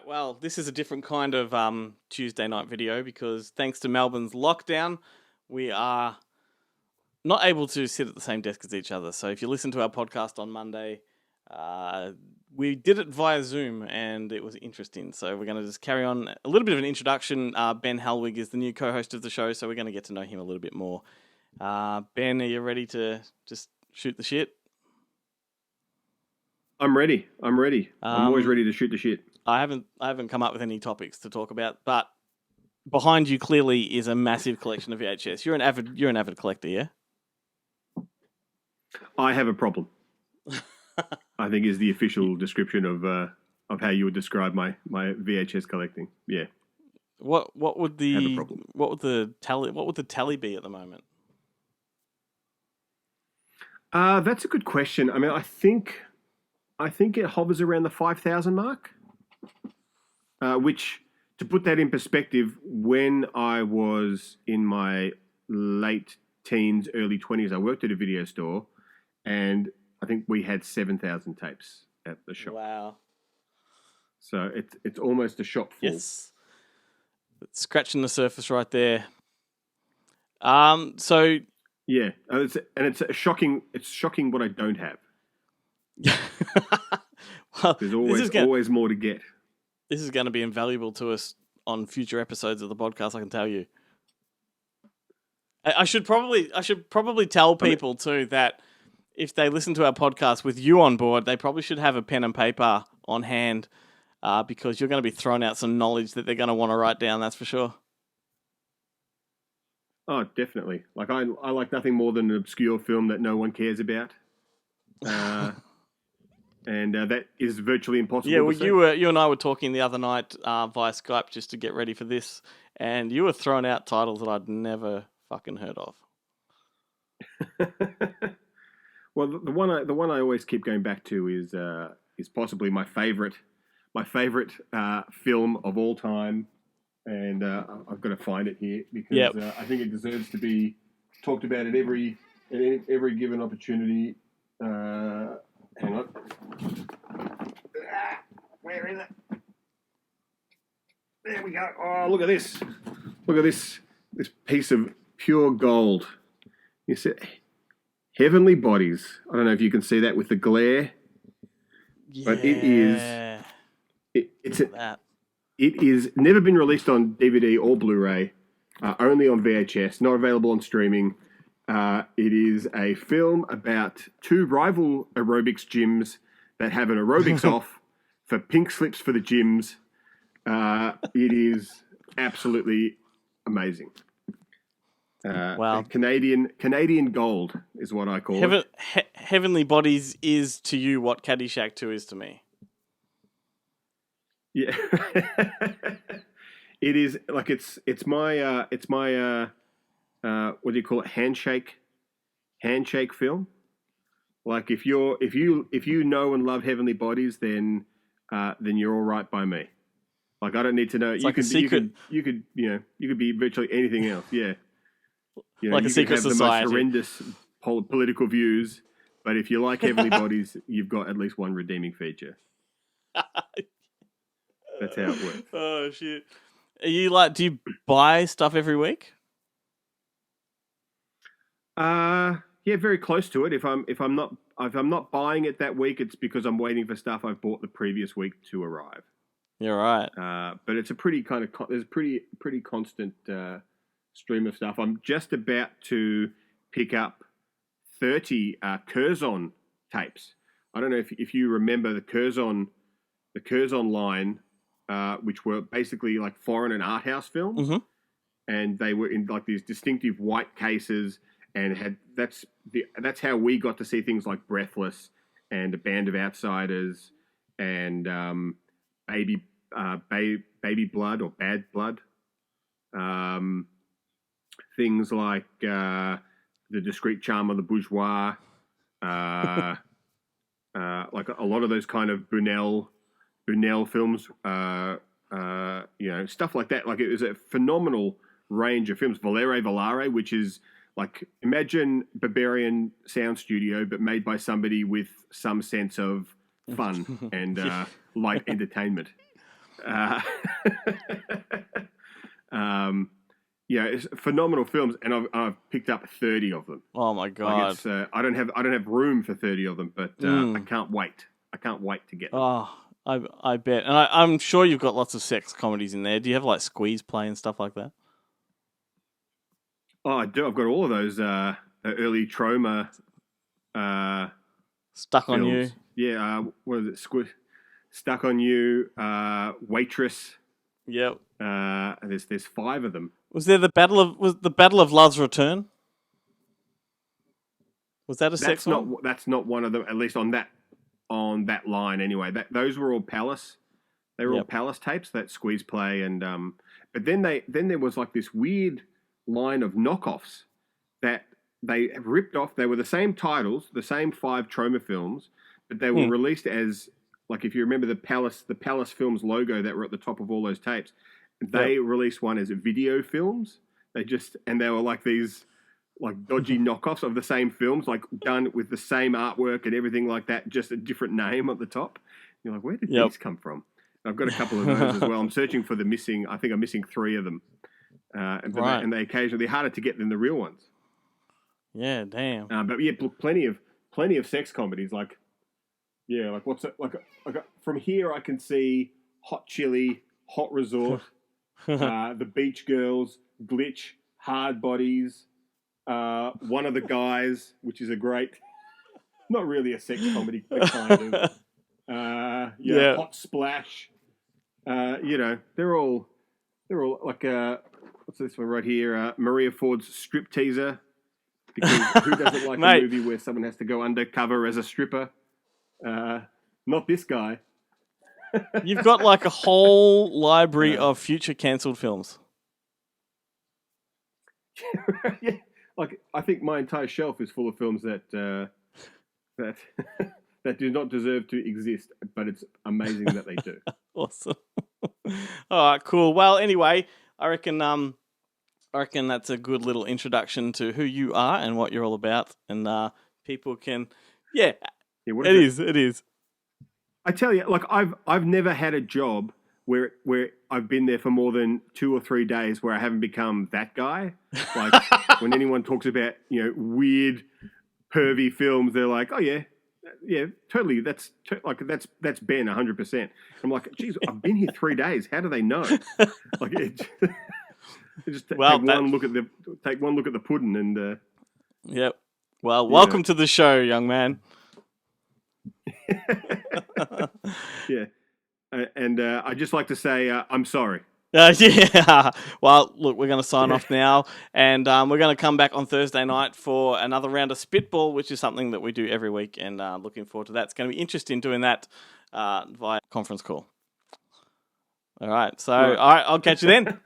well, this is a different kind of Tuesday night video because thanks to Melbourne's lockdown, we are not able to sit at the same desk as each other. So if you listen to our podcast on Monday, we did it via Zoom and it was interesting. So we're going to just carry on a little bit of an introduction. Ben Halwig is the new co-host of the show, so we're going to get to know him a little bit more. Ben, are you ready to just shoot the shit? I'm ready. I'm always ready to shoot the shit. I haven't come up with any topics to talk about, but behind you clearly is a massive collection of VHS. You're an avid collector, yeah? I have a problem. I think is the official description of how you would describe my VHS collecting. Yeah. What would the tally be at the moment? That's a good question. I mean, I think it hovers around the 5,000 mark. Which, to put that in perspective, when I was in my late teens, early 20s, I worked at a video store, and I think we had 7,000 tapes at the shop. Wow! So it's almost a shop full. Yes, it's scratching the surface right there. So yeah, it's shocking. It's shocking what I don't have. Well, there's always more to get. This is going to be invaluable to us on future episodes of the podcast, I can tell you. I should probably tell people too that if they listen to our podcast with you on board, they probably should have a pen and paper on hand because you're going to be throwing out some knowledge that they're going to want to write down, that's for sure. Oh, definitely. Like I like nothing more than an obscure film that no one cares about. And that is virtually impossible. Yeah, well, you and I were talking the other night via Skype just to get ready for this, and you were throwing out titles that I'd never fucking heard of. Well, the one I always keep going back to is possibly my favorite film of all time, and I've got to find it here because I think it deserves to be talked about at every given opportunity. Hang on. Where is it? There we go. Oh, look at this. Look at this piece of pure gold. You see, Heavenly Bodies. I don't know if you can see that with the glare. Yeah. But it is never been released on DVD or Blu-ray, only on VHS, not available on streaming. It is a film about two rival aerobics gyms that have an aerobics off for pink slips for the gyms. It is absolutely amazing. Wow. Canadian gold is what I call it. Heavenly Bodies is to you what Caddyshack 2 is to me. Yeah. It is like it's my what do you call it? Handshake film. Like if you know and love Heavenly Bodies, then you're all right by me. Like I don't need to know. It's like a secret. You could be virtually anything else. Yeah. Like a secret society. You have the most horrendous political views, but if you like Heavenly Bodies, you've got at least one redeeming feature. That's how it works. Oh shit! Do you buy stuff every week? Yeah, very close to it. If I'm not buying it that week, it's because I'm waiting for stuff I've bought the previous week to arrive. You're right. But it's a pretty there's pretty constant stream of stuff. I'm just about to pick up 30 Curzon tapes. I don't know if you remember the Curzon line, which were basically like foreign and art house films, and they were in like these distinctive white cases. And that's how we got to see things like Breathless and A Band of Outsiders and Baby Blood or Bad Blood. Things like The Discreet Charm of the Bourgeois. Like a lot of those kind of Buñuel films. Stuff like that. Like it was a phenomenal range of films. Volare Volare, which is like, imagine Barbarian Sound Studio, but made by somebody with some sense of fun and light entertainment. Uh, it's phenomenal films, and I've picked up 30 of them. Oh my god! Like it's I don't have room for 30 of them, but I can't wait. I can't wait to get them. Oh, I bet, and I'm sure you've got lots of sex comedies in there. Do you have like Squeeze Play and stuff like that? Oh, I do. I've got all of those early Troma Stuck on films. You. Yeah. What is it? Stuck on You. Waitress. Yep. There's 5 of them. Was the Battle of Love's Return? Was that a sex one? That's not one of them. At least on that line anyway. Those were all Palace. They were all Palace tapes. That Squeeze Play and but then there was like this weird line of knockoffs that they ripped off. They were the same titles, the same 5 Troma films, but they were released as, like, if you remember the Palace Films logo that were at the top of all those tapes, they released one as video films. They were like these like dodgy knockoffs of the same films, like done with the same artwork and everything like that, just a different name at the top. You're like, where did these come from? And I've got a couple of those as well. I'm searching for I think I'm missing 3 of them. And they occasionally harder to get than the real ones. Yeah, damn. But yeah, plenty of sex comedies. Like what's it like? From here, I can see Hot Chili, Hot Resort, The Beach Girls, Glitch, Hard Bodies, One of the Guys, which is a great, not really a sex comedy, but kind of. Hot Splash. They're all like what's this one right here? Maria Ford's Strip Teaser. Because who doesn't like a movie where someone has to go undercover as a stripper? Not this guy. You've got like a whole library of future cancelled films. Yeah, like I think my entire shelf is full of films that that do not deserve to exist, but it's amazing that they do. Awesome. All right, cool. Well, anyway, I reckon that's a good little introduction to who you are and what you're all about, and people can, it is. I tell you, like I've never had a job where I've been there for more than 2 or 3 days where I haven't become that guy. Like when anyone talks about weird, pervy films, they're like, oh yeah, totally. That's Ben 100%. I'm like, geez, I've been here 3 days. How do they know? Like take one look at the pudding and. Yep. Well, welcome to the show, young man. Yeah, and I'd just like to say I'm sorry. Yeah. Well, look, we're going to sign off now, and we're going to come back on Thursday night for another round of Spitball, which is something that we do every week, and looking forward to that. It's going to be interesting doing that via conference call. All right, so all right, I'll catch you then.